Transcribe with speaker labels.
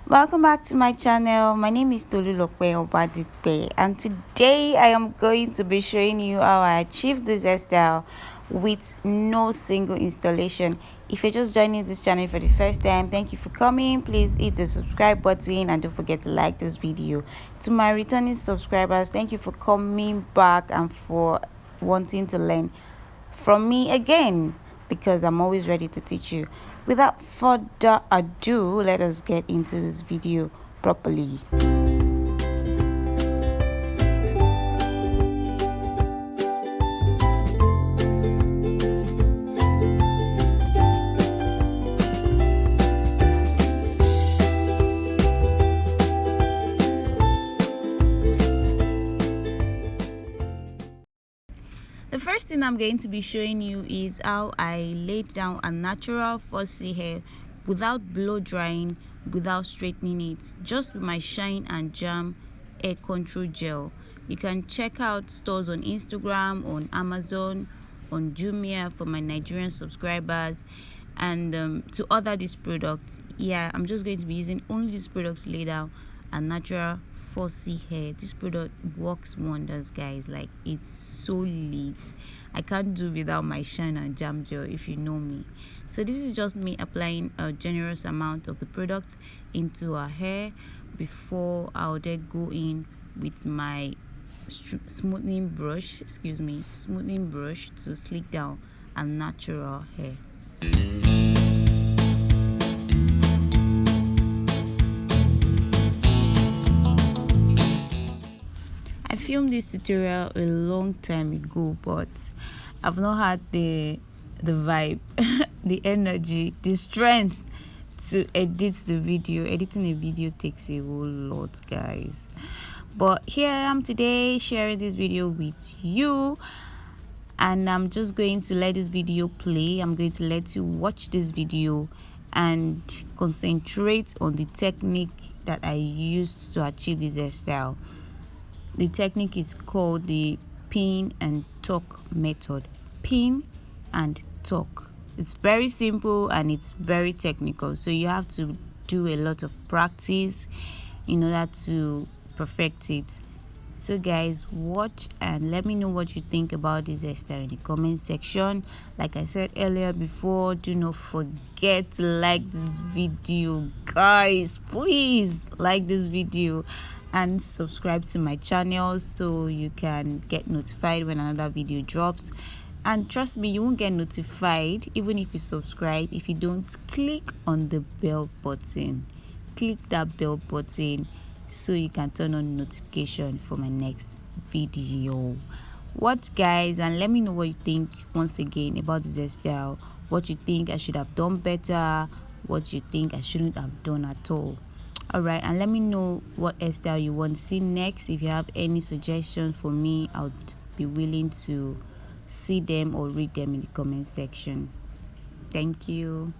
Speaker 1: Welcome back to my channel. My name is Tolulope Obadipe, and today I am going to be showing you how I achieved this hairstyle with no single installation. If you're just joining this channel for the first time, thank you for coming. Please hit the subscribe button and don't forget to like this video. To my returning subscribers, thank you for coming back and for wanting to learn from me again, because I'm always ready to teach you. Without further ado, let us get into this video properly. The first thing I'm going to be showing you is how I laid down a natural fussy hair without blow drying, without straightening it, just with my Shine and Jam hair control gel. You can check out stores on Instagram, on Amazon, on Jumia for my Nigerian subscribers, and to order this product. Yeah, I'm just going to be using only this product to lay down a natural fussy hair. This product works wonders, guys. Like, it's so lit. I can't do without my Shine and Jam gel, if you know me. So this is just me applying a generous amount of the product into our hair before I'll then go in with my smoothing brush to slick down a natural hair. I filmed this tutorial a long time ago, but I've not had the vibe, the energy, the strength to edit the video. Editing a video takes a whole lot, guys. But here I am today sharing this video with you, and I'm just going to let this video play. I'm going to let you watch this video and concentrate on the technique that I used to achieve this hairstyle. The technique is called the pin and tuck method. Pin and tuck. It's very simple and it's very technical, so you have to do a lot of practice in order to perfect it. So guys, watch and let me know what you think about this hairstyle in the comment section. Like I said earlier before, do not forget to like this video, guys. Please like this video and subscribe to my channel so you can get notified when another video drops. And trust me, you won't get notified even if you subscribe if you don't click on the bell button. Click that bell button so you can turn on notification for my next video. Watch, guys, and let me know what you think once again about this hairstyle. What you think I should have done better, what you think I shouldn't have done at all. Alright, and let me know what hairstyle you want to see next. If you have any suggestions for me, I would be willing to see them or read them in the comment section. Thank you.